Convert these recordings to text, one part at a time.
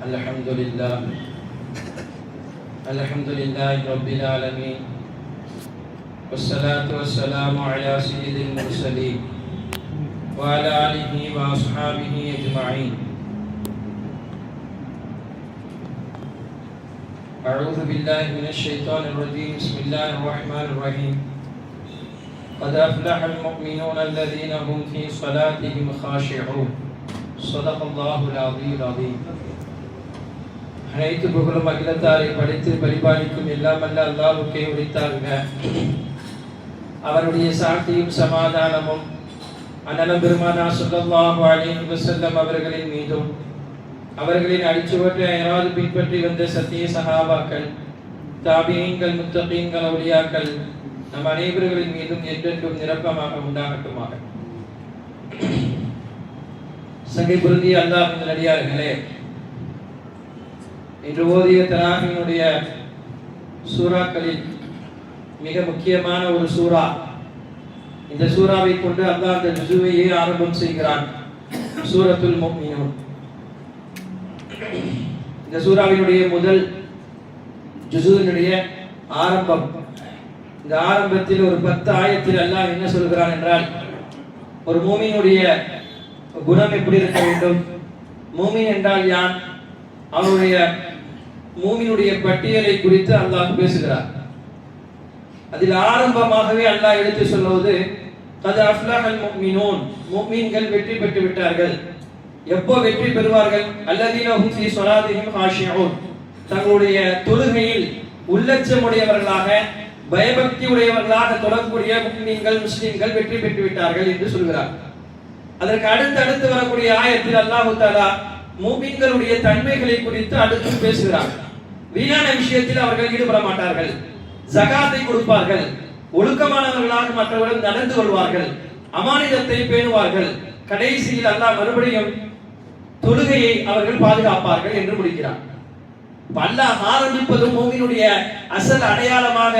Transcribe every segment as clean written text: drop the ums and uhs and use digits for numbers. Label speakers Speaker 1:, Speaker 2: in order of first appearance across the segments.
Speaker 1: الحمد لله رب العالمين والصلاة والسلام على سيد المرسلين وعلى آله وأصحابه أجمعين. أعوذ بالله من الشيطان الرجيم. بسم الله الرحمن الرحيم. قد أفلح المؤمنون الذين هم في صلاتهم خاشعون. صدق الله العظيم العظيم. அனைத்து புகழும் அகிலத்தாரை படித்து பரிபாலிக்கும் எல்லாம் அல்ல அல்லாஹ்வுக்கே உரித்தாகுக. அவருடைய சாந்தியும் சமாதானமும் அண்ணலம் பெருமானா ஸல்லல்லாஹு அலைஹி வஸல்லம் அவர்களின் மீதும் அவர்களின் அடிச்சுவற்றை அயராது பின்பற்றி வந்த சத்திய சஹாபாக்கள், தாபியீன்கள், முத்தகீன்கள், அவுலியாக்கள் நம் அனைவர்களின் மீதும் என்றென்றும் நிரப்பமாக உண்டாகட்டுமாக. சங்கை பொருந்திய அல்லாஹ்வின் நல்லடியார்களே, இன்று ஓதிய தராவினுடைய சூறாக்களில் மிக முக்கியமான ஒரு சூறா. இந்த சூறாவை கொண்டு அல்லாஹ் அந்த ஜுசுவையே ஆரம்பம் செய்கிறான். சூரத்துல் முஃமினூன். இந்த சூறாவினுடைய முதல் ஜுசுவினுடைய ஆரம்பம். இந்த ஆரம்பத்தில் ஒரு 10 ஆயத்தில் அல்லாஹ் என்ன சொல்கிறான் என்றால், ஒரு மூமினுடைய குணம் எப்படி இருக்க வேண்டும், மூமின் என்றால் யான், அவருடைய மூமினுடைய பட்டியலை குறித்து அல்லாஹ் பேசுகிறார். அதில் ஆரம்பமாகவே அல்லாஹ் எடுத்து சொல்வது கத் அஃப்லஹல் முஃமினூன், முஃமின்கள் வெற்றி பெற்று விட்டார்கள். எப்போ வெற்றி பெறுவார்கள்? அல்லதீன ஹும் ஃபீ ஸலாத்திஹிம் காஷிஊன், தங்களுடைய தொழுகையில் உள்ளச்சமுடையவர்களாக பயபக்தி உடையவர்களாக தொழக்கூடிய முஃமின்கள், முஸ்லிம்கள் வெற்றி பெற்று விட்டார்கள் என்று சொல்கிறார். அதற்கு அடுத்து வரக்கூடிய ஆயத்தில் அல்லாஹ் தஆலா மூமின்களுடைய தன்மைகளை குறித்து அடுத்து பேசுகிறார். வீணான விஷயத்தில் அவர்கள் ஈடுபட மாட்டார்கள், ஜகாத்தை கொடுப்பார்கள், ஒழுக்கமானவர்களாக மற்றவர்கள் நடந்து கொள்வார்கள், அமானிதத்தை பேணுவார்கள், கடைசியில் அல்லாஹ் மறுபடியும் தொழுகையை அவர்கள் பாதுகாப்பார்கள் என்று முடிக்கிறார். அல்லாஹ் ஆரம்பிப்பதும் மூமினுடைய அசல் அடையாளமாக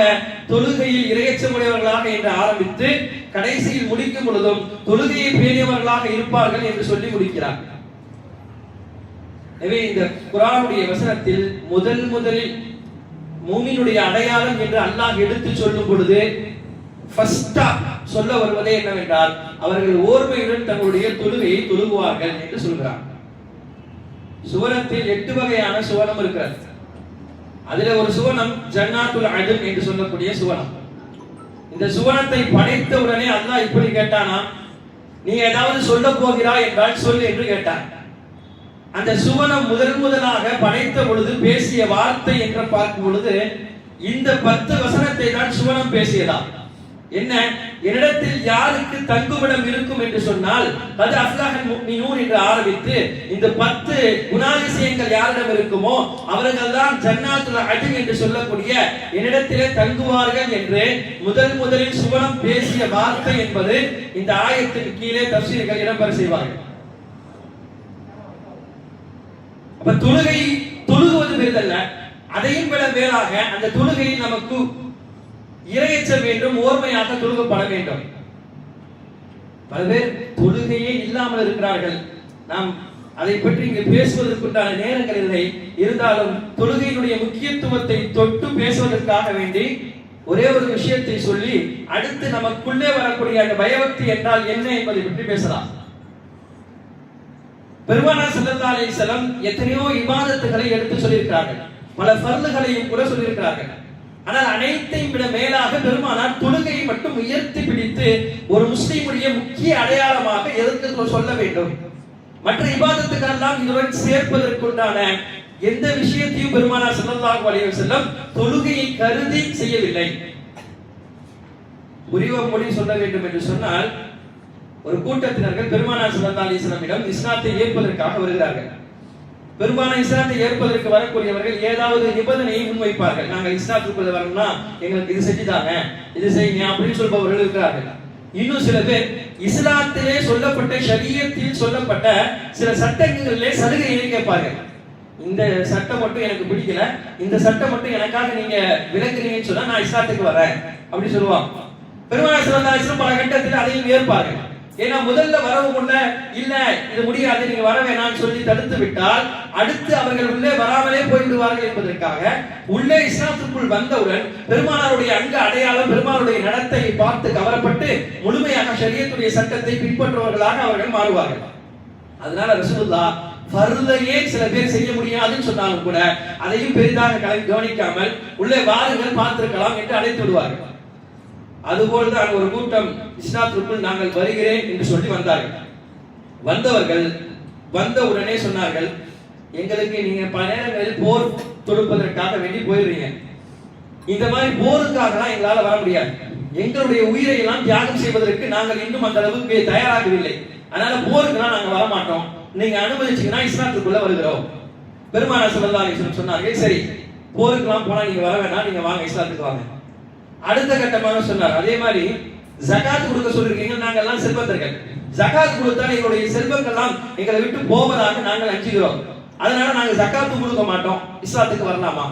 Speaker 1: தொழுகையில் இறையச்சமுடையவர்களாக என்று ஆரம்பித்து கடைசியில் முடிக்கும் பொழுதும் தொழுகையை பேணியவர்களாக இருப்பார்கள் என்று சொல்லி முடிக்கிறார். எனவே இந்த குர்ஆனுடைய வசனத்தில் முதலில் மூமினுடைய அடையாளம் என்று அல்லாஹ் எடுத்து சொல்லும் பொழுது ஃபர்ஸ்டா சொல்ல வருவதே என்னவென்றால், அவர்கள் ஓர்மையுடன் தங்களுடைய தொழுகையை தொழுகுவார்கள் என்று சொல்கிறார். சுவனத்தில் 8 வகையான சுவனம் இருக்கிறது. அதுல ஒரு சுவனம் ஜன்னாத்துல் அத்ன் என்று சொல்லக்கூடிய சுவனம். இந்த சுவனத்தை படைத்த உடனே அல்லாஹ் இப்படி கேட்டானா, நீ ஏதாவது சொல்ல போகிறாய் என்றால் சொல் என்று கேட்டான். அந்த சுவனம் முதலாக படைத்த பொழுது பேசிய வார்த்தை என்று பார்க்கும் பொழுது இந்த 10 வசனத்தை தான் சுவனம் பேசியதா. என்ன? என்னிடத்தில் யாருக்கு தங்குமிடம் இருக்கும் என்று சொன்னால் அது அஃப்லஹல் முஃமினூன் என்று ஆரம்பித்து இந்த 10 குணாதிசயங்கள் யாரிடம் இருக்குமோ அவர்கள் தான் ஜன்னாத்துல் அத்ன் என்று சொல்லக்கூடிய என்னிடத்திலே தங்குவார்கள் என்று முதலில் சுவனம் பேசிய வார்த்தை என்பது இந்த ஆயத்தின் கீழே தஃசீர்கள் இடம்பெற செய்வார்கள். அப்ப தொழுகுவது பெரிதல்ல, அதையும் விட மேலாக அந்த தொழுகையில் நமக்கு இறையச்சம் வேண்டும், ஓர்மையாக தொழுகப்பட வேண்டும். பல பேர் தொழுகையே இல்லாமல் இருக்கிறார்கள். நாம் அதை பற்றி இங்கு பேசுவதற்குண்டான நேரங்கள் இல்லை. இருந்தாலும் தொழுகையினுடைய முக்கியத்துவத்தை தொட்டு பேசுவதற்காக வேண்டி ஒரே ஒரு விஷயத்தை சொல்லி அடுத்து நமக்குள்ளே வரக்கூடிய அந்த பயபக்தி என்றால் என்ன என்பதை பற்றி பேசலாம். பெருமானார் ஸல்லல்லாஹு அலைஹி வஸல்லம் எத்தனையோ இபாதத்துகளை எடுத்து சொல்லியிருக்கிறார்கள், பல ஃபர்லுகளையும் கூட சொல்லியிருக்கிறார்கள். ஆனால் அனைத்தையும் விட மேலாக பெருமானார் தொழுகையை மட்டும் உயர்த்தி பிடித்து ஒரு முஸ்லிமுடைய முக்கிய அடையாளமாக எதற்கு சொல்ல வேண்டும், மற்ற இபாதத்துக்கெல்லாம் இதுடன் சேர்ப்பதற்குண்டான எந்த விஷயத்தையும் பெருமானார் ஸல்லல்லாஹு அலைஹி வஸல்லம் தொழுகையை கருதி செய்யவில்லை. மொழி சொல்ல வேண்டும் என்று சொன்னால், ஒரு கூட்டத்தினர்கள் பெருமானார் ஸல்லல்லாஹு அலைஹி வஸல்லம் இஸ்லாத்தை ஏற்பதற்காக வருகிறார்கள். பெரும்பாலான இஸ்லாத்தை ஏற்பதற்கு வரக்கூடியவர்கள் ஏதாவது நிபந்தனையை முன்வைப்பார்கள். நாங்கள் இஸ்லாத்துக்குள்ள வரணும்னா எங்களுக்கு இது செஞ்சுதாங்க, இது செய்யுங்க அப்படின்னு சொல்பவர்கள் இருக்கிறார்கள். இன்னும் சில பேர் இஸ்லாத்திலே சொல்லப்பட்ட ஷரியத்தில் சொல்லப்பட்ட சில சட்டங்களிலே சலுகைகளை கேட்பார்கள். இந்த சட்டம் மட்டும் எனக்கு பிடிக்கல, இந்த சட்டம் மட்டும் எனக்காக நீங்க விலக்குறீங்கன்னு சொன்னா நான் இஸ்லாத்துக்கு வரேன் அப்படி சொல்லுவாங்க. பெருமானார் ஸல்லல்லாஹு அலைஹி வஸல்லம் பல கட்டத்தில் அதையும் ஏற்பார்கள். ஏன்னா முதல்ல வரவுக்குள்ள இல்ல இது முடியாது நீங்க வர வேணாம்னு சொல்லி தடுத்து விட்டால் அடுத்து அவர்கள் உள்ளே வராமலே போய்விடுவார்கள் என்பதற்காக உள்ளே இஸ்லாத்துக்குள் வந்தவுடன் பெருமானாருடைய அங்க அடையாளம் பெருமானாருடைய நடத்தை பார்த்து கவரப்பட்டு முழுமையாக ஷரியத்துடைய சட்டத்தை பின்பற்றுபவர்களாக அவர்கள் மாறுவார்கள். அதனால ரசூலுல்லாஹ் ஃபர்லையே சில பேர் செய்ய முடியாதுன்னு சொன்னாலும் கூட அதையும் பெரிதாக கவனிக்காமல் உள்ளே வாருங்கள் பார்த்திருக்கலாம் என்று அழைத்து விடுவார்கள். அதுபோல்தான் ஒரு கூட்டம் இஸ்லாத்திற்குள் நாங்கள் வருகிறேன் என்று சொல்லி வந்தார்கள். வந்தவர்கள் வந்த உடனே சொன்னார்கள், எங்களுக்கு நீங்க பல நேரங்களில் போர் தொடுப்பதற்காக வேண்டி போயிடுறீங்க, இந்த மாதிரி போருக்காகலாம் எங்களால வர முடியாது, எங்களுடைய உயிரை எல்லாம் தியாகம் செய்வதற்கு நாங்கள் இன்னும் அந்த அளவுக்கு தயாராகவில்லை, அதனால போருக்குலாம் நாங்க வர மாட்டோம், நீங்க அனுமதிச்சீங்கன்னா இஸ்லாத்துக்குள்ள வருகிறோம். பெருமானார் ஸல்லல்லாஹு அலைஹி வஸல்லம் சொன்னார்கள், சரி போருக்குலாம் போனா நீங்க வர வேணாம், நீங்க வாங்க இஸ்லாத்துக்கு வாங்க. அடுத்த கட்டமாக சொன்னார், அதே மாதிரி ஜகாத் கொடுக்க சொல்லிருக்கீங்க, நாங்க எல்லாம் செல்வந்தர்கள், ஜகாத் கொடுத்தால் எங்களுடைய செல்வங்கள்லாம் எங்களை விட்டு போவதாக நாங்கள் அஞ்சுகிறோம், அதனால நாங்க ஜகாத் கொடுக்க மாட்டோம், இஸ்லாத்துக்கு வரலாமா?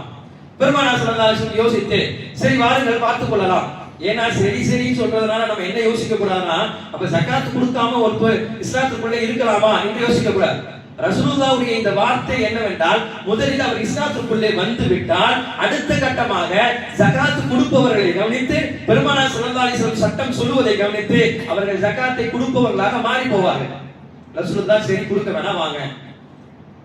Speaker 1: பெருமானார் ஸல்லல்லாஹு அலைஹி வஸல்லம் யோசித்து சரி வாருங்கள் பார்த்துக் கொள்ளலாம். ஏன்னா சரி சரின்னு சொல்றதுனால நம்ம என்ன யோசிக்க கூடாதுன்னா அப்ப ஜகாத் கொடுக்காம ஒரு இஸ்லாத்துக்குள்ளே இருக்கலாமா என்று யோசிக்க கூடாது. ரசூலுல்லாஹ்வுடைய இந்த வார்த்தை என்னவென்றால் முதலில் அவர் இஸ்லாத்துக்குள்ளே வந்து விட்டால் அடுத்த கட்டமாக ஜகாத் கொடுப்பவர்களை கவனித்து பெருமானார் ஸல்லல்லாஹு அலைஹி வஸல்லம் சட்டம் சொல்லுவதை கவனித்து அவர்கள் ஜகாத்தை கொடுப்பவர்களாக மாறி போவார்கள். ரசூலுல்லாஹ் சரி கொடுக்க வேணாம் வாங்க.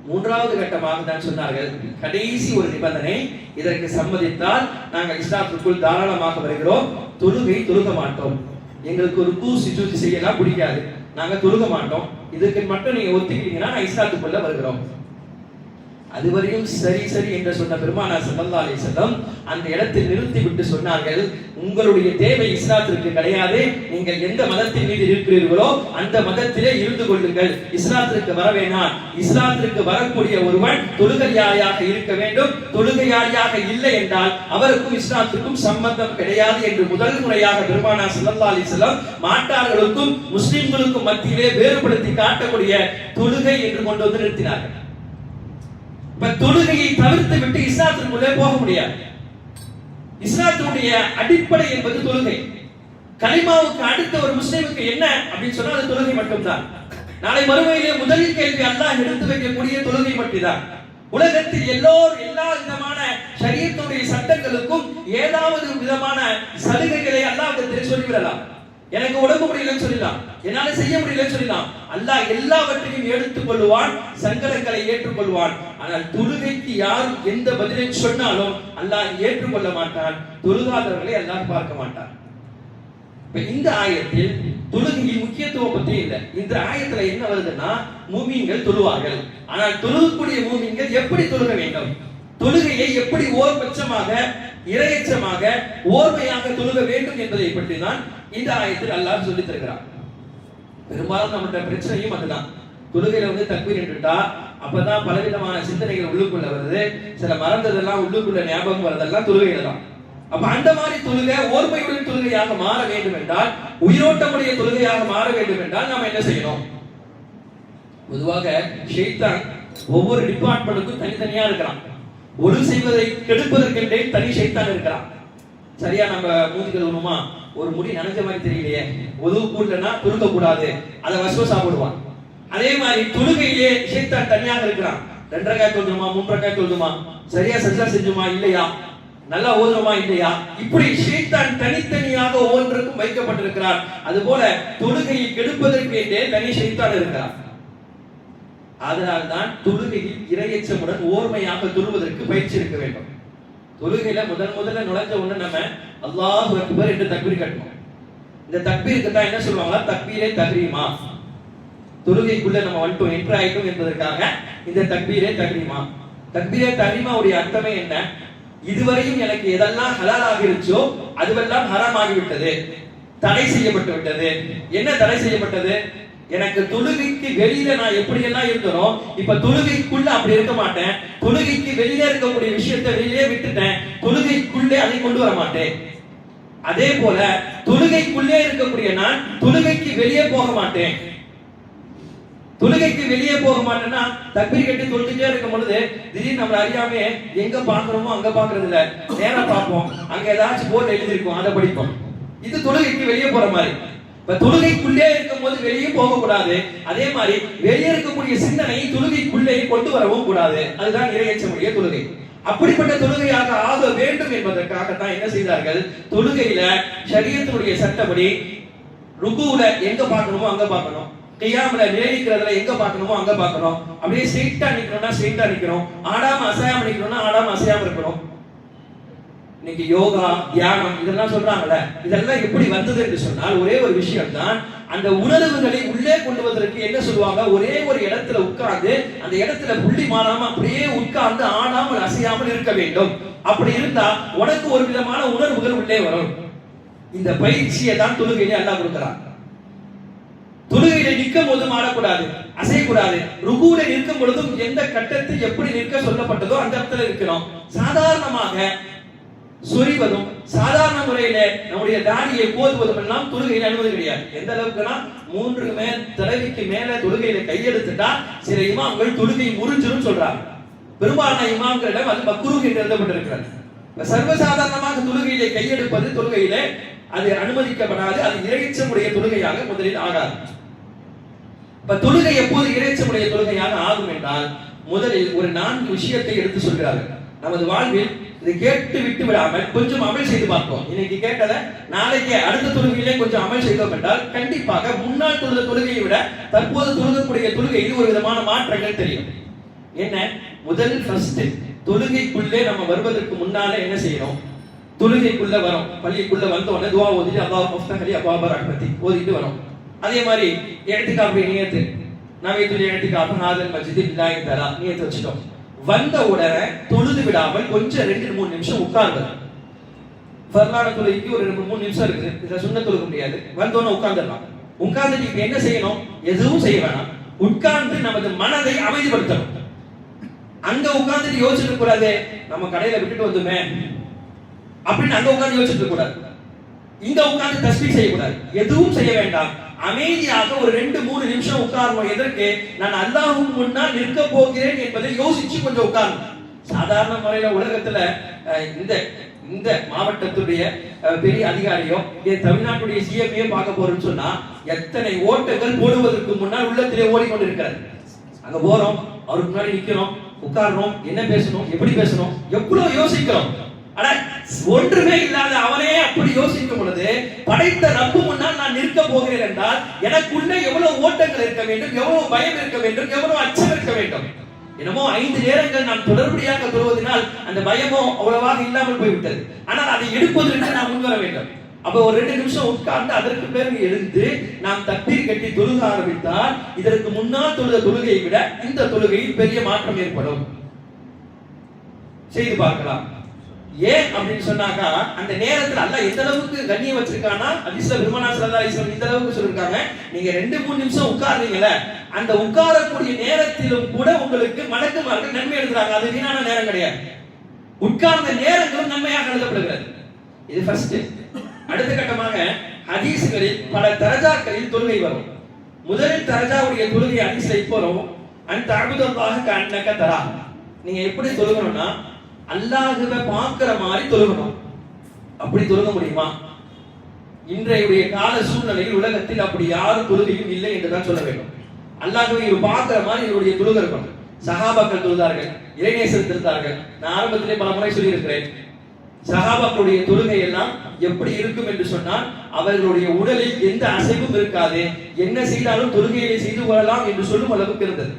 Speaker 1: மூன்றாவது கட்டமாக தான் சொன்னார்கள், கடைசி ஒரு நிபந்தனை, இதற்கு சம்மதித்தால் நாங்கள் இஸ்லாத்துக்குள் தாராளமாக வருகிறோம், தொழுக மாட்டோம், எங்களுக்கு ஒரு சுஜூத் செய்யலாம் பிடிக்காது, நாங்க தொழுக மாட்டோம், இதுக்கு மட்டும் நீங்க ஒத்துக்கிட்டீங்கன்னா நான் இஸ்லாத்துக்குள்ள வருகிறோம். அதுவரையும் சரி சரி என்று சொன்ன பெருமானார் ஸல்லல்லாஹு அலைஹி வஸல்லம் அந்த இடத்தில் நிறுத்தி விட்டு சொன்னார்கள், உங்களுடைய தேவை இஸ்லாத்திற்கு கிடையாது, நீங்கள் எந்த மதத்தின் மீது இருக்கிறீர்களோ அந்த மதத்திலே இருந்து கொள்ளுங்கள், இஸ்லாத்திற்கு வர வேணாம். இஸ்லாத்திற்கு வரக்கூடிய ஒருவன் தொழுகையாளியாக இருக்க வேண்டும், தொழுகையாளியாக இல்லை என்றால் அவருக்கும் இஸ்லாத்துக்கும் சம்பந்தம் கிடையாது என்று முதல் முறையாக பெருமானார் ஸல்லல்லாஹு அலைஹி வஸல்லம் மாட்டார்களுக்கும் முஸ்லிம்களுக்கும் மத்தியிலே வேறுபடுத்தி காட்டக்கூடிய தொழுகை என்று கொண்டு வந்து நிறுத்தினார்கள். தொழுகையை தவிர்த்து விட்டு இஸ்லாத்திற்குள்ளே போக முடியாது. இஸ்லாத்துடைய அடிப்படை என்பது தொழுகை. கலிமாவுக்கு அடுத்த ஒரு முஸ்லிமுக்கு என்ன அப்படின்னு சொன்னா அது தொழுகை மட்டும்தான். நாளை மறுமையிலே முதல் கேள்வி அல்லாஹ் எடுத்து வைக்கக்கூடிய தொழுகை மட்டும்தான். உலகத்தில் எல்லா விதமான ஷரியத்துடைய சட்டங்களுக்கும் ஏதாவது விதமான சலுகைகளை அல்லாஹ்விடத்தில் சொல்லிவிடலாம். எனக்கு உடம்பு முடியலன்னு சொல்லலாம், என்னால செய்ய முடியலன்னு சொல்லலாம், அல்லாஹ் எல்லாவற்றையும் எடுத்துக் கொள்வான், சங்கடங்களை ஏற்றுக்கொள்வான். ஆனால் தொழுகைக்கு யார் எந்த பதிலை சொன்னாலும் அல்லாஹ் ஏற்றுக்கொள்ள மாட்டான், தொழுகாதவர்களை அல்லாஹ் பார்க்க மாட்டான். இந்த ஆயத்தில் தொழுகையின் முக்கியத்துவம் பற்றி இல்லை. இந்த ஆயத்துல என்ன வருதுன்னா மூமின்கள் தொழுவார்கள், ஆனால் தொழுகக்கூடிய மூமின்கள் எப்படி தொழுக வேண்டும், தொழுகையை எப்படி ஓர்பட்சமாக இரையச்சமாக ஓர்மையாக தொழுக வேண்டும் என்பதை பற்றி தான் இந்த ஆயத்தில் அல்லாஹ் சொல்லி தருகிறார். பெரும்பாலும் நம்மளுடைய பிரச்சனையும் அதுதான். தொழுகையில தக்பீர் என்றுட்டா அப்பதான் பலவிதமான சிந்தனைகள் உள்ளுக்குள்ள வருது, சில மறந்ததெல்லாம் உள்ளுக்குள்ள ஞாபகம் வரதெல்லாம் தொழுகையில தான். அப்ப அந்த மாதிரி தொழுகை ஓர்மையுடன் தொழுகையாக மாற வேண்டும் என்றால், உயிரோட்டமுடைய தொழுகையாக மாற வேண்டும் என்றால் நாம் என்ன செய்யணும்? பொதுவாக ஷைத்தான் ஒவ்வொரு டிபார்ட்மெண்ட்டுக்கும் தனித்தனியா இருக்கிறான். ஒழு செய்வதை கெடுப்பதற்கென்றே தனி ஷைத்தான் இருக்கிறான். சரியா நம்ம மூஞ்சி கழுவணுமா, ஒரு முடி நனைஞ்ச மாதிரி தெரியலையே, ஒதுவு கூடலன்னா துருக்க கூடாது, அதை வசுவசா போடுவான். அதே மாதிரி தொழுகையிலே ஷைத்தான் தனியாக இருக்கிறான். 2 ரக்காத் தொழுதுமா 3 ரக்காத் தொழுதுமா, சரியா சஜ்தா செஞ்சுமா இல்லையா, நல்லா ஓதுறோமா இல்லையா, இப்படி ஷைத்தான் தனித்தனியாக ஒவ்வொன்றுக்கும் வைக்கப்பட்டிருக்கிறான். அதுபோல தொழுகையை கெடுப்பதற்கு என்றே தனி ஷைத்தான் இருக்கிறான். அதனால்தான் தொழுகையில் இரையச்சமுடன் ஓர்மையாக தொழுவதற்கு பயிற்சி இருக்க வேண்டும். தொழுகையில முதல்ல நுழைஞ்ச உடனே நம்ம அல்லாஹு அக்பர் என்று தக்பீர் கட்டணும். இந்த தக்பீருக்கு தான் என்ன சொல்லுவாங்க, தக்பீரே தஹ்ரீமா. தொழுகைக்குள்ள நம்ம வந்துட்டோம், என்டர் ஆயிட்டோம் என்பதற்காக இந்த தக்பீரே தஹ்ரீமா. தக்பீரே தஹ்ரீமாவுடைய அர்த்தமே என்ன, இதுவரையும் எனக்கு எதெல்லாம் ஹலால் ஆகிருச்சோ அதுவெல்லாம் ஹராம் ஆகிவிட்டது, தடை செய்யப்பட்டு விட்டது. என்ன தடை செய்யப்பட்டது? எனக்கு தொழுகைக்கு வெளியில நான் எப்படி எல்லாம் இருந்தனோ இப்ப தொழுகைக்குள்ள அப்படி இருக்க மாட்டேன், தொழுகைக்கு வெளியில இருக்கக்கூடிய விஷயத்தை வெளியே விட்டுட்டேன், தொழுகைக்குள்ளே அதை கொண்டு வர மாட்டேன். அதே போல தொழுகைக்குள்ளே இருக்கக்கூடிய நான் தொழுகைக்கு வெளியே போக மாட்டேன். தொழுகைக்கு வெளியே போக மாட்டேன்னா தக்பீர் கட்டி தொழுதுட்டே இருக்கும் பொழுது திடீர்னு நம்ம அறியாமே எங்க பாக்குறோமோ அங்க பாக்குறது இல்ல, நேரா பார்ப்போம், அங்க ஏதாச்சும் போர்டு எழுதிருக்கும் அதை படிப்போம். இது தொழுகைக்கு வெளியே போற மாதிரி. இப்ப தொழுகைக்குள்ளே இருக்கும் போது வெளியே போக கூடாது. அதே மாதிரி வெளியே இருக்கக்கூடிய சிந்தனை தொழுகைக்குள்ளே கொண்டு வரவும் கூடாது. அதுதான் இறையச்சமுடைய தொழுகை. அப்படிப்பட்ட தொழுகையாக ஆக வேண்டும் என்பதற்காகத்தான் என்ன செய்தார்கள், தொழுகையில ஷரியத்துடைய சட்டப்படி ருக்குல எங்க பார்க்கணுமோ அங்க பார்க்கணும், கியாம்ல நிலைக்கிறதுல எங்க பார்க்கணுமோ அங்க பார்க்கணும், அப்படியே ஸ்ட்ரெயிட்டா நிக்கணும்னா ஸ்ட்ரெயிட்டா நிக்கணும், ஆடாம அசையாம நிக்கணும்னா ஆடாம அசையாம இருக்கணும். இன்னைக்கு யோகா தியானம் இதெல்லாம் சொல்றாங்கல்ல, இதெல்லாம் எப்படி வந்தது என்று சொன்னால் ஒரே ஒரு விஷயம் தான். அந்த உணர்வுகளை உள்ளே கொண்டு வருவதற்கு என்ன சொல்லுவாங்க, ஒரே ஒரு இடத்துல உட்கார்ந்து அந்த இடத்துல புள்ளி மாறாம அப்படியே உட்கார்ந்து ஆடாமல் அசையாமல் இருக்க வேண்டும். அப்படி இருந்தா உனக்கு ஒரு விதமான உணர்வுகள் உள்ளே வரும். இந்த பயிற்சியை தான் தொழுகையிலே அல்லாஹ் கொடுக்கிறான். தொழுகையில நிற்கும் போதும் ஆடக்கூடாது, அசையக்கூடாது. ருகுல நிற்கும் பொழுதும் எந்த கட்டத்தில் எப்படி நிற்க சொல்லப்பட்டதோ அந்த இடத்துல இருக்கணும். சாதாரணமாக சொரிவதும் சாதாரண முறையில நம்முடைய தாடியை போதுவதும் எல்லாம் தொழுகையில் அனுமதி கிடையாது. எந்த அளவுக்குனா 3 தடவைக்கு மேல தொழுகையில கையெடுத்துட்டா சில இமாம்கள் தொழுகை முறிஞ்சிரும் சொல்றாங்க. பெரும்பாலான இமாம்களிடம் அது மக்ரூஹ் என்று எழுதப்பட்டிருக்கிறது. சர்வசாதாரணமாக தொழுகையிலே கையெடுப்பது தொழுகையிலே அது அனுமதிக்கப்படாது. அது இறைச்சமுடைய தொழுகையாக முதலில் ஆகாது. இப்ப தொழுகை எப்போது இறைச்சமுடைய தொழுகையாக ஆகும் என்றால் முதலில் ஒரு 4 விஷயத்தை எடுத்து சொல்கிறார்கள். நமது வாழ்வில் இதை கேட்டு விட்டு விடாமல் கொஞ்சம் அமல் செய்து பார்ப்போம். இன்னைக்கு கேட்டதை நாளைக்கு அடுத்த தொழுகையிலே கொஞ்சம் அமல் செய்தோம் என்றால் கண்டிப்பாக முன்னாள் தொழுத தொழுகையை விட தற்போது தொழுகக்கூடிய தொழுகையில் ஒரு விதமான மாற்றங்கள் தெரியும். என்ன முதல் ஃபர்ஸ்ட் தொழுகைக்குள்ளே நம்ம வருவதற்கு முன்னாலே என்ன செய்யணும், தொழுகைக்குள்ள வரோம், பள்ளிக்குள்ள வந்தோடனே துஆ ஓதிட்டு அல்லாஹ் முஃப்தஹ் லி அப்வாப ரஹ்மத்தி ஓதிட்டு வரோம். அதே மாதிரி இஅ்திகாஃப் நியத் நவைத்துல் இஅ்திகாஃப் ஹாதல் மஸ்ஜித் லில்லாஹி தஆலா நியத் வச்சிட்டோம். வந்த உடனே தொழுது விடாமல் கொஞ்சம் 2-3 நிமிஷம் உட்கார்ந்து, ஃபர்லான தொழுகைக்கு ஒரு 2-3 நிமிஷம் இருக்குது, இத சுன்னத் தொழுக முடியாது, வந்தோடனே உட்கார்ந்துடலாம். உட்கார்ந்துட்டு இப்ப என்ன செய்யணும், எதுவும் செய்ய வேணாம், உட்கார்ந்து நமது மனதை அமைதிப்படுத்தணும். அங்க உட்கார்ந்துட்டு யோசிச்சுட்டு கூடாது, நம்ம கடையில விட்டுட்டு வந்தோமே அப்படின்னு அங்க உட்கார்ந்து யோசிச்சுட்டு கூடாது. இங்க உட்கார்ந்து தஸ்பீஹ் செய்யக்கூடாது, எதுவும் செய்ய வேண்டாம். அமைதியாக ஒரு 2-3 நிமிஷம் உட்காரணும். எதற்கு, நான் அல்லாஹ்வுக்கு முன்னால் நிற்க போகிறேன் என்பதை யோசிச்சு கொஞ்சம் உட்காரணும். சாதாரண முறையில உலகத்துல இந்த மாவட்டத்துடைய பெரிய அதிகாரியோ தமிழ்நாட்டுடைய சிஎம்ஏ பார்க்க போறோம்னு சொன்னா எத்தனை ஓட்டங்கள் போடுவதற்கு முன்னால் உள்ளத்திலே ஓடிக்கொண்டிருக்கிறது. அங்க போறோம், அவருக்கு முன்னாடி நிக்கிறோம், உட்கார்றோம், என்ன பேசணும், எப்படி பேசணும், எவ்வளவு யோசிக்கிறோம். ஆனா ஒன்றுமே இல்லாத அவனே அப்படி யோசிக்கும் பொழுது படைத்த ரப்பு முன்னால் நான் நிற்க போகிறேன் என்றால் எனக்குள்ள எவ்வளவு ஓட்டங்கள் இருக்க வேண்டும், எவ்வளவு பயம் இருக்க வேண்டும், எவ்வளவு அச்சம் இருக்க வேண்டும். என்னமோ 5 நேரங்கள் நான் தொடர்படியாக தொழுவதனால் அந்த பயமோ அவ்வளவாக இல்லாமல் போய்விட்டது. ஆனால் அதை எடுப்பதற்கு நாம் முன்வர வேண்டும். அப்ப ஒரு 2 நிமிஷம் உட்கார்ந்து அதற்கு பிறகு எழுந்து நாம் தக்பீர் கட்டி தொழுக ஆரம்பித்தால் இதற்கு முன்னால் தொழுத தொழுகையை விட இந்த தொழுகையில் பெரிய மாற்றம் ஏற்படும். செய்து பார்க்கலாம். ஏன் அப்படின்னு சொன்னாக்கா அந்த நேரத்துல அல்லாஹ் எந்த அளவுக்கு கண்ணியம் வச்சிருக்கானா, ஹதீஸ்ல பெருமானார் ஸல்லல்லாஹு அலைஹி வஸல்லம் இந்த அளவுக்கு சொல்லிருக்காங்க, நீங்க 2-3 நிமிஷம் உட்கார்றீங்கல அந்த உட்காரக்கூடிய நேரத்திலும் கூட உங்களுக்கு மலக்குமார்கள் நன்மை எழுதுறாங்க. அது வீணான நேரம் கிடையாது. உட்கார்ந்த நேரங்களும் நன்மையாக எழுதப்படுகிறது. இது ஃபர்ஸ்ட். அடுத்த கட்டமாக ஹதீஸ்களில் பல தரஜாக்களில் தொழுகை வரும். முதலில் தரஜாவுடைய தொழுகை ஹதீஸ்ல இப்போ வரும், அன் தஅபுதுல்லாஹ கஅன்னக தரா. நீங்க எப்படி தொழுகணும்னா அல்லாஹ்வை பார்க்கிற மாதிரி தொழுகணும். அப்படி தொழுக முடியுமா? இன்றைய கால சூழ்நிலையில் உலகத்தில் அப்படி யாரும் தொழுகையும் இல்லை என்றுதான் சொல்ல வேண்டும். அல்லாஹ்வை பார்க்கிற மாதிரி இவருடைய தொழுகை இருக்கணும். சஹாபாக்கள் தொழுதார்கள், இறைநேசர் தொழுதார்கள். நான் ஆரம்பத்திலே பல முறை சொல்லி இருக்கிறேன், சஹாபாக்களுடைய தொழுகை எல்லாம் எப்படி இருக்கும் என்று சொன்னால் அவர்களுடைய உடலில் எந்த அசைவும் இருக்காது, என்ன செய்தாலும் தொழுகையை செய்து கொள்ளலாம் என்று சொல்லும் அளவுக்கு இருந்தது.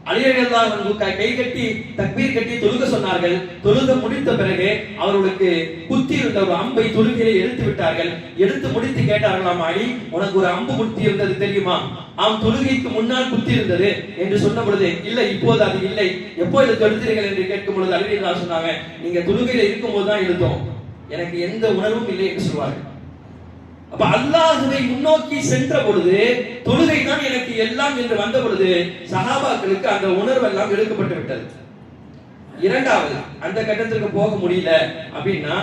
Speaker 1: அலி ரலியல்லாஹு அன்ஹு கை கட்டி தக்பீர் கட்டி தொழுக சொன்னார்கள். தொழுக முடித்த பிறகு அவர்களுக்கு குத்தி இருந்த ஒரு அம்பை தொழுகையிலே எடுத்து விட்டார்கள். எடுத்து முடித்து கேட்டார்களாம், அலி உனக்கு ஒரு அம்பு குத்தி இருந்தது தெரியுமா? ஆம், தொழுகைக்கு முன்னால் குத்தி இருந்தது என்று சொன்ன பொழுது இல்லை இப்போது அது இல்லை, எப்போ இதை எடுத்தீர்கள் என்று கேட்கும் பொழுது அலி ரலியல்லாஹு சொன்னாங்க, நீங்க தொழுகையில இருக்கும் போது தான் எடுத்தோம், எனக்கு எந்த உணர்வும் இல்லை என்று சொல்வார்கள். அப்ப அல்லாஹ்வை முன்னோக்கி சென்ற பொழுது தொழுகை தான் எனக்கு எல்லாம் என்று வந்த பொழுது சஹாபாக்களுக்கு அந்த உணர்வு எல்லாம் எடுக்கப்பட்டு விட்டது. இரண்டாவது அந்த கட்டத்திற்கு போக முடியல அப்படின்னா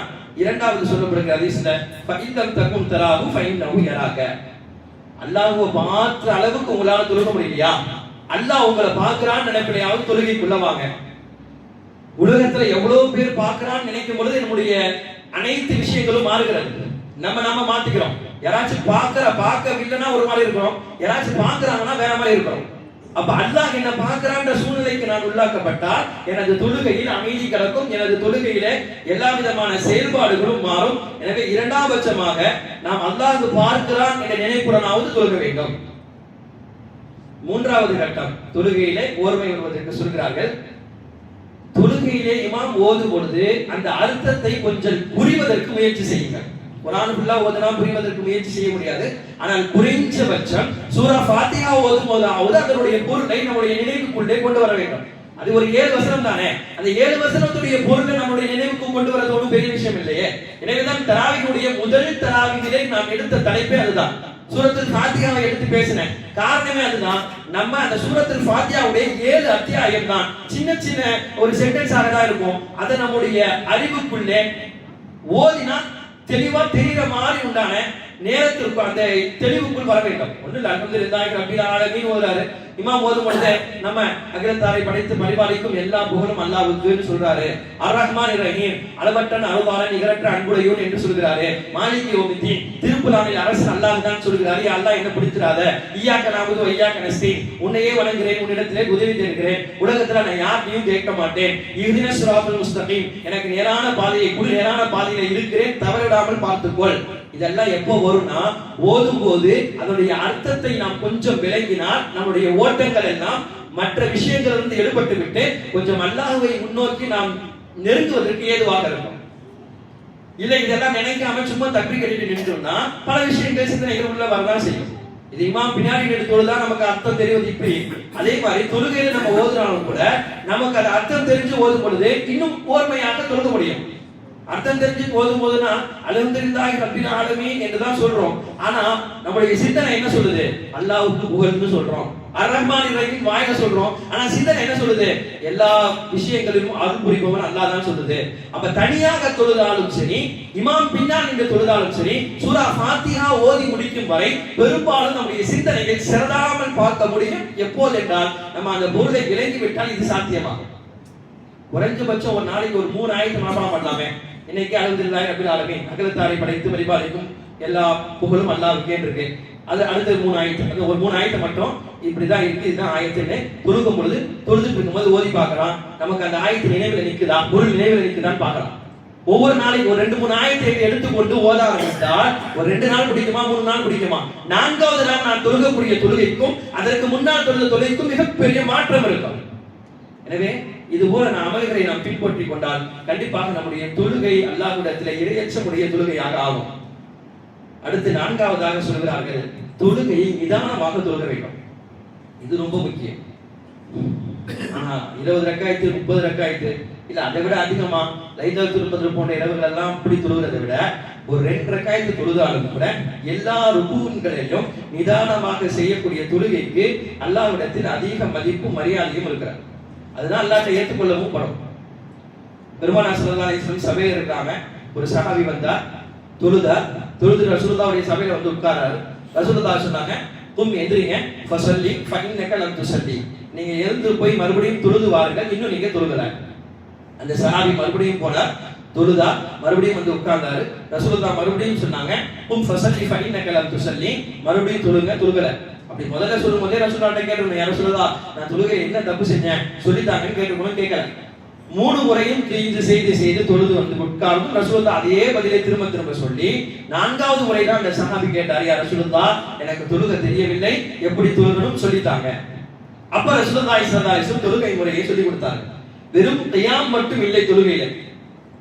Speaker 1: இரண்டாவது சொல்லப்படுகிற ஹதீஸ்ல ஃபஇல்லம் தகும் தராஹு ஃபஇன்னஹு யராக. அல்லாஹ்வை பார்க்கிற அளவுக்கு உங்களால தொழுக முடியலையா, அல்லாஹ் உங்களை பார்க்கறான்னு நினைப்பலையாவது தொழுகைக்குள்ள வாங்க. உலகத்துல எவ்வளவு பேர் பார்க்கறான்னு நினைக்கும் பொழுது நம்முடைய அனைத்து விஷயங்களும் மாறுகிறது. நம்ம மாத்திக்கிறோம். யாராச்சும் பார்க்கவில்லைன்னா ஒரு மாதிரி இருக்கிறோம், யாராச்சும் பார்க்கறாங்கன்னா வேற மாதிரி இருக்கிறோம். அப்ப அல்லாஹ் என்ன பார்க்கிறான்ற சூழ்நிலைக்கு நான் உள்ளாக்கப்பட்டால் எனது தொழுகையில் அமைதி கிடக்கும், எனது தொழுகையில எல்லா விதமான செயல்பாடுகளும் மாறும். எனவே இரண்டாம் பட்சமாக நாம் அல்லாஹ் பார்க்கிறான் என்ற நினைப்புடனாவது தொழுக வேண்டும். மூன்றாவது கட்டம் தொழுகையிலே ஓர்மை வருவதற்கு சொல்கிறார்கள். தொழுகையிலே இமாம் ஓதும் பொழுது அந்த அர்த்தத்தை கொஞ்சம் புரிவதற்கு முயற்சி செய்யுங்கள். குர்ஆன் ஃபுல்லா ஓதுனா புரிவதற்கு முயற்சி செய்ய முடியாது. ஆனால் குறைஞ்சபட்சம் சூரா ஃபாத்திஹா ஓதும் போதாவது அதனுடைய பொருளை நம்முடைய நினைவுக்குள்ளே கொண்டு வர வேண்டும். அது ஒரு 7 வசனம் தானே, அந்த 7 வசனத்துடைய பொருளை நம்முடைய நினைவுக்கு கொண்டு வரது ஒன்றும் பெரிய விஷயம் இல்லையே. எனவேதான் தராவிஹுடைய முதல் தராவிஹிலே நாம் எடுத்த தலைப்பே அதுதான். சூரத்துல் ஃபாத்திஹாவை எடுத்து பேசினேன். காரணமே அதுதான். நம்ம அந்த சூரத்துல் ஃபாத்திஹாவுடைய 7 அத்தியாயம் தான் சின்ன சின்ன ஒரு சென்டென்ஸாக தான் இருக்கும். அதை நம்முடைய அறிவுக்குள்ளே ஓதினா தெளிவா தெரிகிற மாதிரி உண்டான நேரத்திற்கு அந்த தெளிவுக்குள் வர வேண்டும். ஒண்ணு இல்ல, அல்ஹம்துலில்லாஹி ரப்பில் ஆலமீன் ஓதுறாரு. இமாம் ஓதும் பொழுது நம்ம அகிலத்தாரை படைத்து பரிபாலிக்கும் எல்லா புகழும் அல்லாஹ்வுக்குன்னு சொல்றாரு. அர் ரஹ்மானிர் ரஹீம், அளவற்ற அருளாளன் நிகரற்ற அன்புடையோன் என்று சொல்கிறாரு. மாலிகி யௌமித்தீன், திருப்புலானில் அரசன் அல்லாஹ் தான் சொல்கிறாரு. அல்லாஹ் என்ன பிடிச்சிராத, இய்யாக நஅபுது வ இய்யாக நஸ்தீன், உன்னையே வணங்குகிறேன், உன்னிடத்திலே உதவி தேடுகிறேன், உலகத்துல நான் யாரையும் கேட்க மாட்டேன். இஹ்தினஸ் ஸிராத்தல் முஸ்தகீம், எனக்கு நேரான பாதையை கொடு, நேரான பாதையில இருக்கிறேன், தவறிடாமல் பார்த்துக்கொள். இதெல்லாம் எப்போ வரும்னா ஓதும் போது அதனுடைய அர்த்தத்தை நாம் கொஞ்சம் விளங்கினால் நம்முடைய ஓட்டங்கள் எல்லாம் மற்ற விஷயங்கள் இருந்து எடுபட்டு விட்டு கொஞ்சம் அல்லாஹ்வை முன்னோக்கி நாம் நெருங்குவதற்கு ஏதுவாக இருக்கும். இல்ல இதெல்லாம் நினைக்காம சும்மா தப்பி கட்டிட்டு நின்றோம்னா பல விஷயங்கள் சிந்தனைகள் உள்ள வரதான் செய்யும். இது இமாம் பின்னாடி எடுத்தோடுதான் நமக்கு அர்த்தம் தெரிவது. இப்படி அதே மாதிரி தொழுகையில நம்ம ஓதுனாலும் கூட நமக்கு அது அர்த்தம் தெரிஞ்சு ஓதும் பொழுது இன்னும் ஓர்மையாக தொழுக முடியும். அர்த்தம் தெரிஞ்சு போதும் போதுனா அல்ஹம்துலில்லாஹி ரப்பில் ஆலமீன் என்றுதான் சொல்றோம். ஆனா நம்முடைய சிந்தனை என்ன சொல்லுது? அல்லாஹ்வுக்கு புகழ்ந்து சொல்றோம். அர் ரஹ்மானிர் ரஹீம் வாயில சொல்றோம். ஆனா சிந்தனை என்ன சொல்லுது? எல்லா விஷயங்களிலும் அருள் புரிபவன் அல்லாஹ் தான் சொல்லுது. அப்ப தனியாக தொழுதாலும் சரி, இமாம் பின்னால் நின்று தொழுதாலும் சரி, சூரா ஃபாத்திஹா ஓதி முடிக்கும் வரை பெரும்பாலும் நம்முடைய சிந்தனைகள் சிறதாமல் பார்க்க முடியும். எப்போது என்றால் நம்ம அந்த பொருளை விளங்கி விட்டால் இது சாத்தியமாகும். குறைஞ்சபட்சம் ஒரு நாளைக்கு ஒரு 3 ஆயத்து மனப்பாடம் பண்ணலாமே. இன்னைக்கு அல்ஹம்துலில்லாஹி ரப்பில் ஆலமீன், அகிலத்தாரை படைத்து பரிபாலிக்கும் எல்லா புகழும் அல்லாஹ்வுக்கே இருக்கு. அது அடுத்த 3 ஆயத்து, அது ஒரு 3 ஆயத்தை மட்டும் இப்படிதான் இருக்கு, இதுதான் ஆயத்துன்னு தொழுகும் பொழுது தொழுதுட்டு இருக்கும்போது ஓதி பார்க்கலாம். நமக்கு அந்த ஆயத்து நினைவில் நிற்குதா, பொருள் நினைவில் நிற்குதான்னு பார்க்கலாம். ஒவ்வொரு நாளைக்கு ஒரு 2-3 ஆயத்தை எடுத்துக்கொண்டு ஓத ஆரம்பித்தால் ஒரு 2 நாள் பிடிக்குமா, 3 நாள் பிடிக்குமா, 4வது நாள் நான் தொழுகக்கூடிய தொழுகைக்கும் அதற்கு முன்னால் தொழுத தொழுகைக்கும் மிகப்பெரிய மாற்றம் இருக்கும். எனவே இது போல அமல்களை நாம் பின்பற்றி கொண்டால் கண்டிப்பாக நம்முடைய தொழுகை அல்லாஹ்விடத்தில் இரையச்சமுடைய தொழுகையாக ஆகும். அடுத்து 4வதாக சொல்கிறார்கள், தொழுகையை நிதானமாக தொழுக வேண்டும். இது ரொம்ப முக்கியம். 20 ரக்காயத்து 30 ரக்காயத்து இல்ல அதை விட அதிகமா லைலத்துல் கத்ர் போன்ற இரவுகள் எல்லாம் அப்படி தொழுகிறதை விட ஒரு 2 ரக்காயத்து தொழுதாலும் கூட எல்லா ருக்குகளிலும் நிதானமாக செய்யக்கூடிய தொழுகைக்கு அல்லாஹ்விடத்தில் அதிக மதிப்பும் மரியாதையும் இருக்கிறது. அதுதான் அல்லாஹ்ட்ட ஏற்றுக்கொள்ளவும் படும். பெருமானார் ஸல்லல்லாஹு அலைஹி வஸல்லம் சபையில இருக்காங்க. ஒரு சஹாபி வந்தார், தொழுது ரசூலுல்லாஹ்வுடைய சபையில வந்து உட்கார்றாரு. ரசூலுல்லாஹ் சொன்னாங்க, கும் எந்திரிங்க, ஃபஸல்லி ஃபஇன்னக லம் துஸல்லி, நீங்க எழுந்து போய் மறுபடியும் தொழுது வாருங்கள், இன்னும் நீங்க தொழுகல. அந்த சஹாபி மறுபடியும் போனார், தொழுதா, மறுபடியும் வந்து உட்கார்ந்தாரு. ரசூலுல்லாஹ் மறுபடியும் சொன்னாங்க, கும் ஃபஸல்லி ஃபஇன்னக லம் துஸல்லி, மறுபடியும் தொழுகல. அப்படி முதல்ல சொல்லும் போதே ரசூலுல்லாஹ்ட்ட கேட்கணும், யார் ரசூலுல்லாஹ் நான் தொழுகை என்ன தப்பு செஞ்சேன் சொல்லித்தாங்கன்னு கேட்கணும். கேட்கல. 3 முறையும் செய்து தொழுது வந்து உட்கார்ந்து ரசூலுல்லாஹ் அதே பதிலை திரும்ப சொல்லி 4வது முறை தான் அந்த சஹாபி கேட்டார், யா ரசூலுல்லாஹ் எனக்கு தொழுக தெரியவில்லை, எப்படி தொழுகணும் சொல்லித்தாங்க. அப்ப ரசூலுல்லாஹி ஸல்லல்லாஹு அலைஹி வஸல்லம் தொழுகை முறையை சொல்லி கொடுத்தாங்க. வெறும் கியாம் மட்டும் இல்லை, தொழுகையில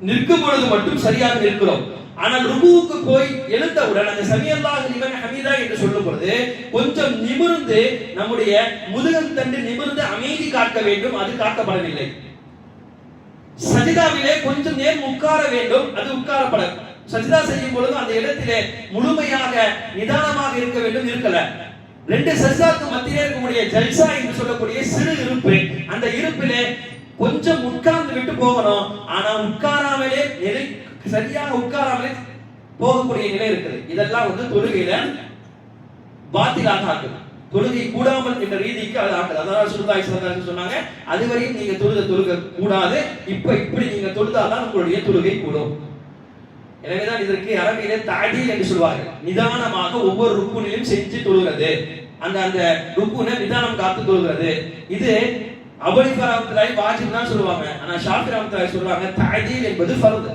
Speaker 1: நிற்கும் பொழுது மட்டும் சரியாக நிற்கிறோம். ஆனால் ருக்குவுக்கு போய் எழுந்தவுடன் அந்த சமியல்லாஹு லிமன் ஹமீதா என்று சொல்லும் பொழுது கொஞ்சம் நிமிர்ந்து நம்முடைய முதுகன் தண்டு நிமிர்ந்து அமைதி காக்க வேண்டும். அது காக்கப்படவில்லை. சஜிதாவிலே கொஞ்சம் நேரம் உட்கார வேண்டும், அது உட்காரப்பட. சஜிதா செய்யும் பொழுது அந்த இடத்திலே முழுமையாக நிதானமாக இருக்க வேண்டும், இருக்கல. 2 சஜிதாக்கு மத்தியிலே இருக்கக்கூடிய ஜல்சா என்று சொல்லக்கூடிய சிறு இருப்பு, அந்த இருப்பிலே கொஞ்சம் உட்கார்ந்து விட்டு போகணும். ஆனா உட்காராமலே சரியாக உட்காராமலே போகக்கூடிய நிலை இருக்குது. இதெல்லாம் வந்து தொழுகையில பாத்திலாக ஆக்குது. தொழுகை கூடாமல் என்ற ரீதிக்கு அது ஆக்குது. அதான் ரசூலுல்லாஹி ஸல்லல்லாஹு அலைஹி வஸல்லம் சொன்னாங்க, அதுவரையும் நீங்க தொழுக கூடாது, இப்படி நீங்க தொழுதாதான் உங்களுடைய தொழுகை கூடும். எனவேதான் இதற்கு அரபியிலே தஅதீல் என்று சொல்வார்கள். நிதானமாக ஒவ்வொரு ருக்குனிலும் செஞ்சு தொழுகிறது. அந்த அந்த ருக்குனை நிதானம் காத்து தொழுகிறது. இது அபூ ஹனீஃபா ரஹ்மத்துல்லாஹி வாஜிப் தான் சொல்லுவாங்க. ஆனா ஷாஃபி ரஹ்மத்துல்லாஹி சொல்றாங்க தஅதீல் என்பது ஃபர்து.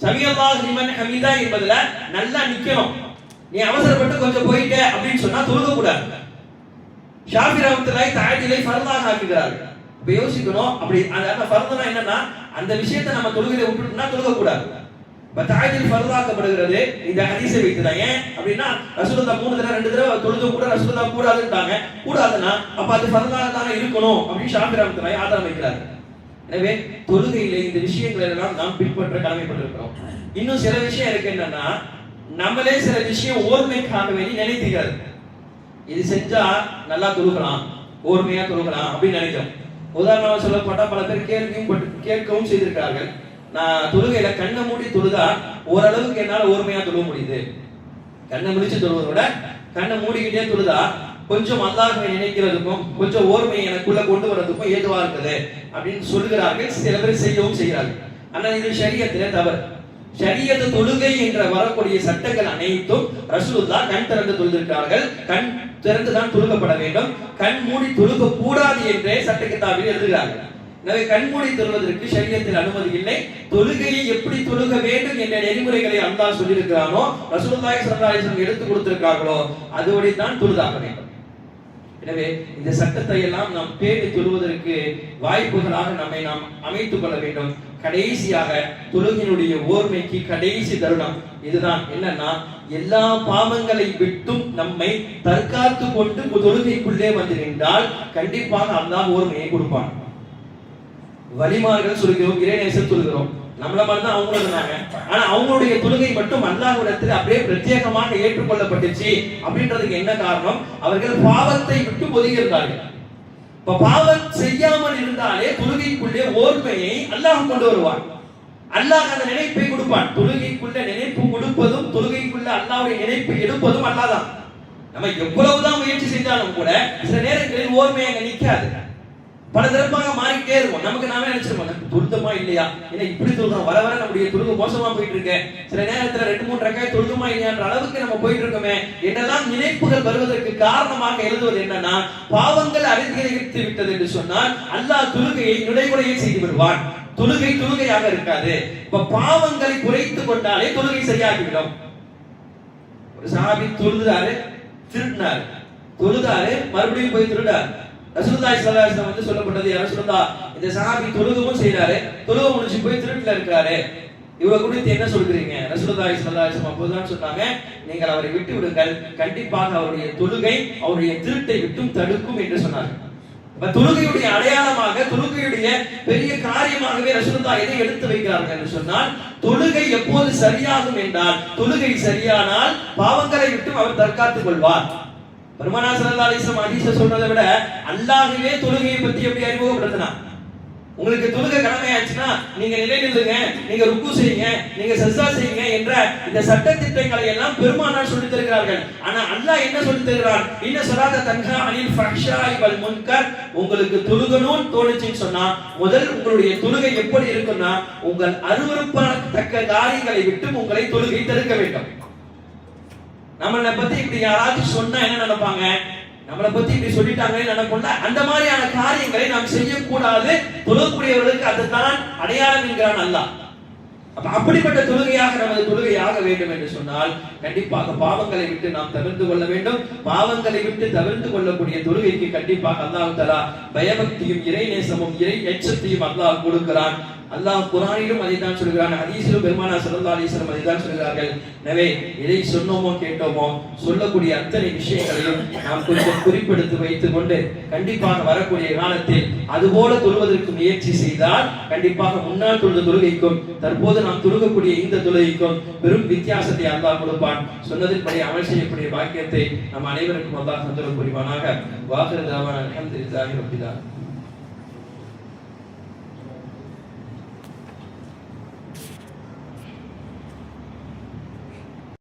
Speaker 1: சமிஅல்லாஹு லிமன் ஹமீதா என்பதுல நல்லா நிக்கணும். நீ அவசரப்பட்டு கொஞ்சம் போயிட்டே அப்படின்னு சொன்னா தொழுக கூடாது. ஷாஃபி ரஹ்மத்துல்லாஹி தஅதீலை ஃபர்தாக ஆக்குகிறார்கள். இப்ப யோசிக்கணும். அப்படி அந்த ஃபர்துனா என்னன்னா அந்த விஷயத்தை நம்ம தொழுகையில விட்டுட்டோம்னா தொழுக கூடாது. தஅதீல் ஃபர்தாக்கப்படுகிறது இந்த ஹதீஸை வைத்துதான். ஏன் அப்படின்னா ரசூலுல்லாஹ் 3 தடவை 2 தடவை தொழுது கூட ரசூலுல்லாஹ் கூடாதுன்றாங்க. கூடாதுன்னா அப்ப அது ஃபர்தாக தானே இருக்கணும் அப்படின்னு ஷாஃபி ரஹ்மத்துல்லாஹி ஆதாரம் வைக்கிறார். எனவே தொழுகையிலே இந்த விஷயங்களை எல்லாம் நாம் பின்பற்ற கடமைப்பட்டிருக்கிறோம். இன்னும் சில விஷயம் இருக்கு. என்னன்னா நம்மளே சில விஷயம் ஓர்மைக்காக வேண்டி நினைத்துக்கிறது. இது செஞ்சா நல்லா தொழுகலாம், ஓர்மையா தொழுகலாம் அப்படின்னு நினைக்கிறோம். உதாரணமாக சொல்லப்பட்டா பல பேர் கேட்கவும் செய்திருக்கிறார்கள். நான் தொழுகையில கண்ணை மூடி தொழுதா ஓரளவுக்கு என்னால ஓர்மையா தொழுக முடியுது. கண்ணை முடிச்சு தொழுவதை விட கண்ணை மூடிக்கிட்டே தொழுதா கொஞ்சம் அல்லாஹ்வை நினைக்கிறதுக்கும் கொஞ்சம் ஓர்மையை எனக்குள்ள கொண்டு வரதுக்கும் ஏதுவா இருக்குது அப்படின்னு சொல்லுகிறார்கள். சில பேர் செய்யவும் செய்கிறார்கள். ஆனால் இது ஷரியத்திலே தவறு. ஷரியத் தொழுகை என்ற வரக்கூடிய சட்டங்கள் அனைத்தும் ரசூலுல்லாஹ் கண் திறந்து தொழுதிருக்கிறார்கள். கண் திறந்து தான் தொழுகப்பட வேண்டும். கண் மூடி தொழுக கூடாது என்றே சட்ட கிதாபில் எழுதுகிறார்கள். எனவே கண் மூடி தொழுவதற்கு ஷரியத்தில் அனுமதி இல்லை. தொழுகையை எப்படி தொழுக வேண்டும் என்ற நெறிமுறைகளை அல்லாஹ் சொல்லியிருக்கிறானோ ரசூலுல்லாஹி ஸல்லல்லாஹு அலைஹி வஸல்லம் எடுத்து கொடுத்திருக்கார்களோ அதுபடி தான் தொழுதாக வேண்டும். எனவே இந்த சட்டத்தை எல்லாம் நாம் பேணி தொழுவதற்கு வாய்ப்புகளாக நம்மை நாம் அமைத்துக் கொள்ள வேண்டும். கடைசியாக தொழுகையினுடைய ஓர்மைக்கு கடைசி தருணம் இதுதான். என்னன்னா எல்லா பாவங்களை விட்டும் நம்மை தற்காத்து கொண்டு தொழுகைக்குள்ளே வந்து நின்றால் கண்டிப்பாக அல்லாஹ் ஓர்மையை கொடுப்பான். வலிமார்கள் சொல்கிறோம், இறைநேசர் சொல்கிறோம், நம்மள மாதிரி தான் அவங்களும் இருந்தாங்க. ஆனா அவங்களுடைய தொழுகை மட்டும் அல்லாஹ்விடத்தில் அப்படியே பிரத்யேகமாக ஏற்றுக்கொள்ளப்பட்டுச்சு. அப்படின்றதுக்கு என்ன காரணம்? அவர்கள் பாவத்தை விட்டு ஒதுங்கி இருந்தார்கள். இப்ப பாவம் செய்யாமல் இருந்தாலே தொழுகைக்குள்ளே ஓர்மையை அல்லாஹ் கொண்டு வருவான். அல்லாஹ் அந்த நினைப்பை கொடுப்பான். தொழுகைக்குள்ள நினைப்பு கொடுப்பதும் தொழுகைக்குள்ள அல்லாஹ்வுடைய நினைப்பு எடுப்பதும் அல்லாஹ் தான். நம்ம எவ்வளவுதான் முயற்சி செஞ்சாலும் கூட சில நேரங்களில் ஓர்மை அங்க நிக்காது. பல தரப்பாக மாறிக்கிட்டே இருக்கும். நமக்கு நாமே நினைச்சிருப்போம் தொழுதமா இல்லையா, ஏன்னா இப்படி தொழுகிறோம், வர வர நம்முடைய தொழுகை மோசமா போயிட்டு இருக்கு, சில நேரத்துல 2-3 ரக்காய் தொழுதுமா இல்லையான்ற அளவுக்கு நம்ம போயிட்டு இருக்கோமே என்னெல்லாம் நினைப்புகள் வருவதற்கு காரணமாக எழுதுவது என்னன்னா பாவங்கள் அதிகரித்து விட்டது என்று சொன்னால் அல்லாஹ் தொழுகையை நுழைவுரையை செய்து விடுவான். தொழுகை தொழுகையாக இருக்காது. இப்ப பாவங்களை குறைத்து கொண்டாலே தொழுகை சரியாகிவிடும். ஒரு சஹாபி தொழுதாரு, திருடினாரு, தொழுதாரு, மறுபடியும் போய் திருடாரு. ரசூலுல்லாஹி ஸல்லல்லாஹு அலைஹி வஸல்லம் வந்து சொல்லப்பட்டது, யா ரசூலுல்லாஹ் இந்த சஹாபி தொழுகவும் செய்றாரு, தொழுக முடிஞ்சு போய் திருட்டுல இருக்காரு, இவரை குறித்து என்ன சொல்றீங்க? ரசூலுல்லாஹி ஸல்லல்லாஹு அலைஹி வஸல்லம் அப்போதான் சொன்னாங்க, நீங்கள் அவரை விட்டு விடுங்கள், கண்டிப்பாக அவருடைய தொழுகை அவருடைய திருட்டை விட்டும் தடுக்கும் என்று சொன்னார்கள். அப்ப தொழுகையுடைய அடையாளமாக தொழுகையுடைய பெரிய காரியமாகவே ரசூலுல்லாஹ் எதை எடுத்து வைக்கிறார்கள் என்று சொன்னால் தொழுகை எப்போது சரியாகும் என்றால் தொழுகை சரியானால் பாவங்களை விட்டு அவர் தற்காத்துக் கொள்வார். பெருமானார் ஸல்லல்லாஹு அலைஹி வஸல்லம் ஹதீஸ சொல்றதை விட அல்லாஹ்வே தொழுகையை பத்தி எப்படி அறிமுகப்படுத்தினார்? உங்களுக்கு தொழுகை கடமையாச்சுன்னா நீங்க நிலை நில்லுங்க, நீங்க ருக்கு செய்யுங்க, நீங்க சஜ்தா செய்யுங்க என்ற இந்த சட்ட திட்டங்களை எல்லாம் பெருமானார் சொல்லித் தருகிறார்கள். ஆனா அல்லாஹ் என்ன சொல்லித் தருகிறான்? இன்ன ஸலாத தன்ஹா அனில் ஃபஹ்ஷாஇ வல் முன்கர். உங்களுக்கு தொழுகணும்னு தோணுச்சுன்னு சொன்னா முதல் உங்களுடைய தொழுகை எப்படி இருக்குன்னா உங்கள் அருவருப்பான காரியங்களை விட்டு உங்களை தொழுகை தடுக்க வேண்டும். நம்மளை பத்தி இப்படி யாராச்சும் சொன்னா என்ன நினைப்பாங்க? நம்மளை பத்தி இப்படி சொல்லிட்டாங்கன்னு நினைப்போம்ல. அந்த மாதிரியான காரியங்களை நாம் செய்யக்கூடாது. தொழக்கூடியவர்களுக்கு அதுதான் அடையாளம் என்கிறான் அல்லாஹ். அப்ப அப்படிப்பட்ட தொழுகையாக நமது தொழுகையாக வேண்டும் என்று சொன்னால் கண்டிப்பாக பாவங்களை விட்டு நாம் தவிர்த்து கொள்ள வேண்டும். பாவங்களை விட்டு தவிர்த்து கொள்ளக்கூடிய தொழுகைக்கு கண்டிப்பாக அல்லாஹ் தஆலா பயபக்தியும் இறைநேசமும் இறை எச்சத்தையும் அல்லாஹ் கொடுக்கிறான். அல்லாஹ் குர்ஆனிலும் அதைத்தான் சொல்கிறான், ஹதீஸிலும் பெருமானார் ஸல்லல்லாஹு அலைஹி வஸல்லம் அதைத்தான் சொல்கிறார்கள். எனவே எதை சொன்னோமோ கேட்டோமோ சொல்லக்கூடிய அத்தனை விஷயங்களையும் நாம் கொஞ்சம் குறிப்பெடுத்து வைத்துக் கொண்டு கண்டிப்பாக வரக்கூடிய காலத்தில் அதுபோல தொழுவதற்கு முயற்சி செய்தால் கண்டிப்பாக முன்னால் தொழுத தொழுகைக்கும் தற்போது நாம் தொழுகக்கூடிய இந்த தொழுகைக்கும் பெரும் வித்தியாசத்தை அல்லாஹ் கொடுப்பான். சொன்னதின்படி அமல் செய்யக்கூடிய பாக்கியத்தை நம் அனைவருக்கும் அல்லாஹ் தந்தருள் புரிவானாக. வாஹிரு தாவானா அல்ஹம்துலில்லாஹி ரப்பில் ஆலமீன்.